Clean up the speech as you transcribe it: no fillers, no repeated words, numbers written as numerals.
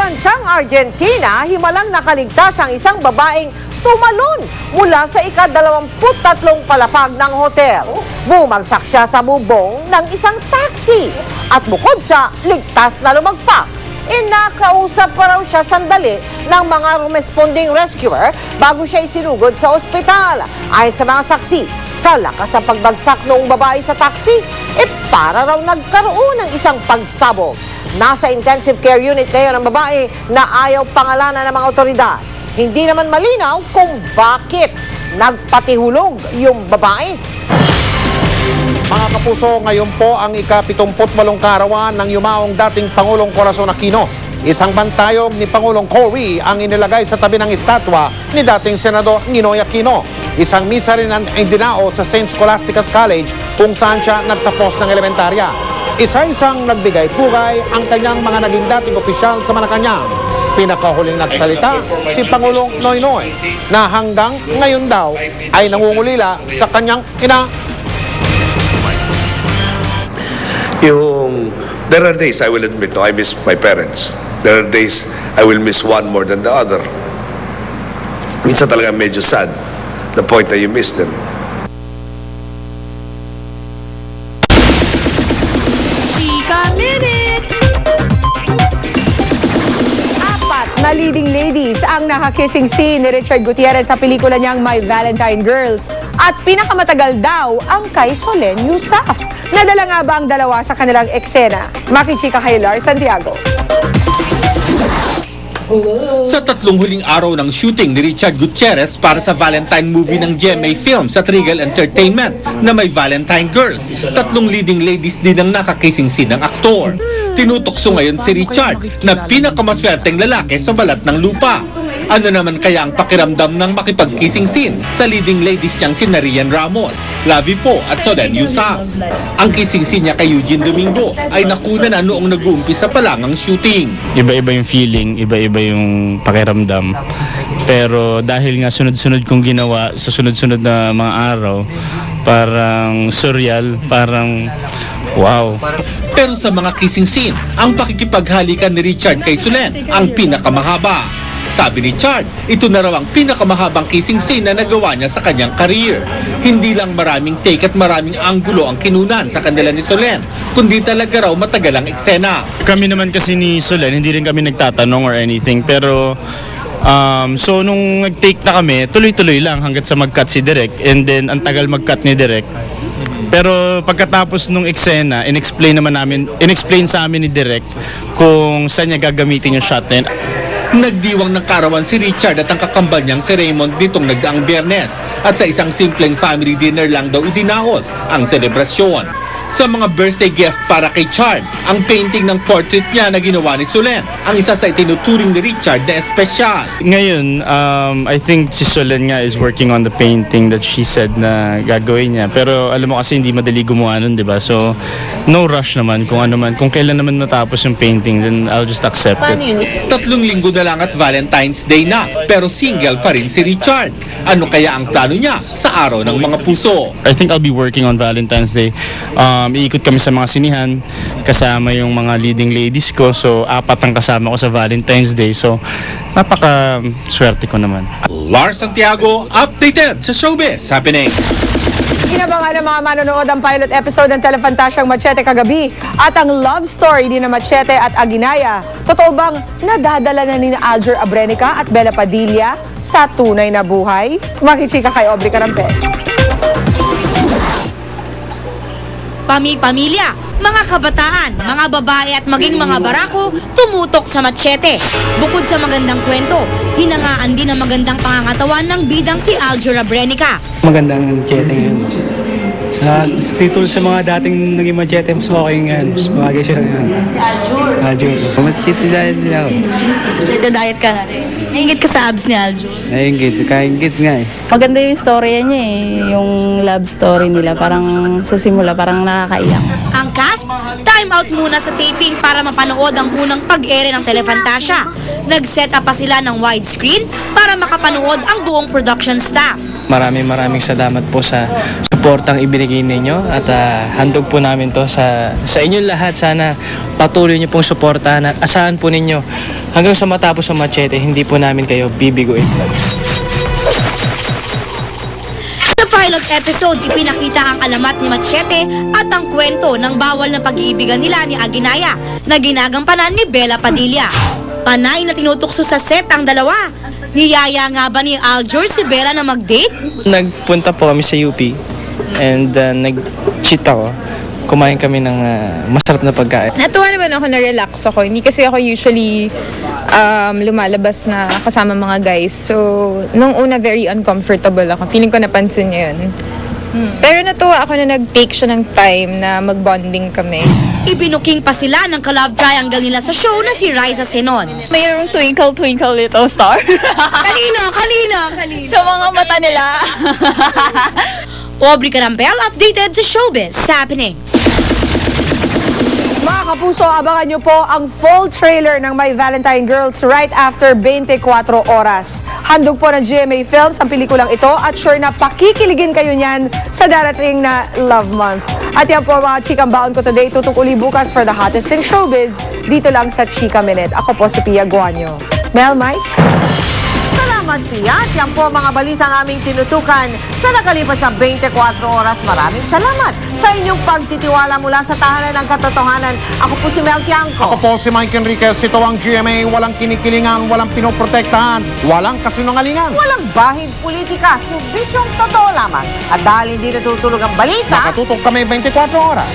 bansang Argentina, himalang nakaligtas ang isang babaeng tumalon mula sa ika-23 palapag ng hotel. Bumagsak siya sa bubong ng isang taxi at bukod sa ligtas na lumagpak, nakausap pa raw siya sandali ng mga responding rescuer bago siya isinugod sa ospital. Ayon sa mga saksi, sa lakas ng pagbagsak noong babae sa taxi, para raw nagkaroon ng isang pagsabog. Nasa intensive care unit ngayon ang babae na ayaw pangalanan ng mga otoridad. Hindi naman malinaw kung bakit nagpatihulog yung babae. Mga kapuso, ngayon po ang ika-78 karawan ng yumaong dating Pangulong Corazon Aquino. Isang bantayog ni Pangulong Cory ang inilagay sa tabi ng estatwa ni dating Senador Ninoy Aquino. Isang misa rin ang dinao sa St. Scholastica's College kung saan siya nagtapos ng elementarya. Isa-isang nagbigay pugay ang kanyang mga naging dating opisyal sa Malacanang. Pinakahuling nagsalita si Pangulong Noynoy na hanggang ngayon daw ay nangungulila sa kanyang ina. There are days I will admit, I miss my parents. There are days I will miss one more than the other. Minsan talaga medyo sad, the point that you miss them. Na leading ladies ang nakakissing scene ni Richard Gutierrez sa pelikula niyang My Valentine Girls. At pinakamatagal daw ang kay Solen Yusaf. Nadala nga ba ang dalawa sa kanilang eksena? Makichika kay Lars Santiago. Sa tatlong huling araw ng shooting ni Richard Gutierrez para sa Valentine movie ng GMA Films at Regal Entertainment na may Valentine Girls, tatlong leading ladies din ang nakakissing scene ng aktor. Tinutokso ngayon si Richard na pinakamaswerteng lalaki sa balat ng lupa. Ano naman kaya ang pakiramdam ng makipag-kissing scene sa leading ladies niyang si Narian Ramos, Lavi Po at Solen Yusaf? Ang kissing scene niya kay Eugene Domingo ay nakuna na noong nag-uumpisa pa lang ang shooting. Iba-iba yung feeling, iba-iba yung pakiramdam. Pero dahil nga sunod-sunod kong ginawa sa sunod-sunod na mga araw, parang surreal, parang wow. Pero sa mga kissing scene, ang pakikipaghalikan ni Richard kay Solen ang pinakamahaba. Sabi ni Chard, ito na raw ang pinakamahabang kissing scene na nagawa niya sa kanyang career. Hindi lang maraming take at maraming anggulo ang kinunan sa kanila ni Solen, kundi talaga raw matagal ang eksena. Kami naman kasi ni Solen, hindi rin kami nagtatanong or anything, pero so nung nag-take na kami, tuloy-tuloy lang hanggat sa mag-cut si Direk, and then ang tagal mag-cut ni Direk. Pero pagkatapos nung eksena, in-explain sa amin ni Direk kung saan niya gagamitin yung shot na yun. Nagdiwang ng karawan si Richard at ang kakambal niyang si Raymond ditong nagdaang Biyernes at sa isang simpleng family dinner lang daw idinaos ang selebrasyon. Sa mga birthday gift para kay Chard, ang painting ng portrait niya na ginawa ni Solen, ang isa sa itinuturing ni Richard na espesyal. Ngayon, I think si Solen nga is working on the painting that she said na gagawin niya. Pero alam mo kasi hindi madali gumawa nun, di ba? So, no rush naman kung ano man. Kung kailan naman matapos yung painting, then I'll just accept it. 3 linggo na lang at Valentine's Day na, pero single pa rin si Richard. Ano kaya ang plano niya sa araw ng mga puso? I think I'll be working on Valentine's Day. Iikot kami sa mga sinihan, kasama yung mga leading ladies ko. So, 4 ang kasama ko sa Valentine's Day. So, napaka-swerte ko naman. Lars Santiago, updated sa Showbiz Happening. Inabangan ng mga manonood ang pilot episode ng Telefantasyang Machete kagabi at ang love story ni na Machete at Aguinaya. Totoo bang nadadala na ni Aljur Abrenica at Bella Padilla sa tunay na buhay? Makichika kay Aubrey Carampel. Pamilya, mga kabataan, mga babae at maging mga barako tumutok sa Machete. Bukod sa magandang kwento, hinangaan din ang magandang pangangatawan ng bidang si Aljur Abrenica. Magandang Machete yun. Sa titul sa mga dating naging Machete, mas okay nga. Mas bagay siya nga. Si Aljur. Aljur. Machete diet nila ako. Machete diet ka na rin. Naingit ka sa abs ni Aljur. Naingit. Kaingit nga eh. Maganda yung storya niya eh. Yung love story nila. Parang sa simula, parang nakakaiyak. Ang cast, time out muna sa taping para mapanood ang unang pag-ere ng Telefantasya. Nag-set up pa sila ng widescreen para makapanood ang buong production staff. Maraming salamat po sa suportang ibinigay ninyo at handog po namin to sa inyo lahat. Sana patuloy niyo pong suportahan at asahan po ninyo hanggang sa matapos ang Machete, hindi po namin kayo bibiguin. Sa pilot episode, ipinakita ang alamat ni Machete at ang kwento ng bawal na pag-iibigan nila ni Aguinaya na ginagampanan ni Bella Padilla. Panay na tinutukso sa set ang dalawa. Niyaya nga ba ni Aljur si Bella na mag-date? Nagpunta po kami sa UP and nag-cheat ako. Kumain kami ng masarap na pagkain. Natuwa naman ako na relax ako. Hindi kasi ako usually lumalabas na kasama mga guys. So, nung una very uncomfortable ako. Feeling ko napansin niya yun. Pero natuwa ako na nag-take siya ng time na mag-bonding kami. Ibinuking pa sila ng ka-love triangle nila sa show na si Raisa Senon. Mayroong twinkle, twinkle, little star. Kalino. Sa mga mata nila. Aubrey Carambel updated sa Showbiz Happenings. Mga kapuso, abangan nyo po ang full trailer ng My Valentine Girls right after 24 oras. Handog po ng GMA Films ang pelikulang ito at sure na pakikiligin kayo niyan sa darating na Love Month. At yan po mga chikang baon ko today. Tutok uli bukas for the hottest in showbiz dito lang sa Chika Minute. Ako po si Pia Guanyo. Mel, Mike? Salamat, Pia. At yan po mga balitang aming tinutukan sa nakalipas sa 24 oras. Maraming salamat sa inyong pagtitiwala mula sa tahanan ng katotohanan. Ako po si Mel Tiangco. Ako po si Mike Enriquez. Ito ang GMA. Walang kinikilingan, walang pinoprotektahan, walang kasinungalingan. Walang bahid politika, serbisyong totoo lamang. At dahil hindi natutulog ang balita, Nakatutok kami 24 oras.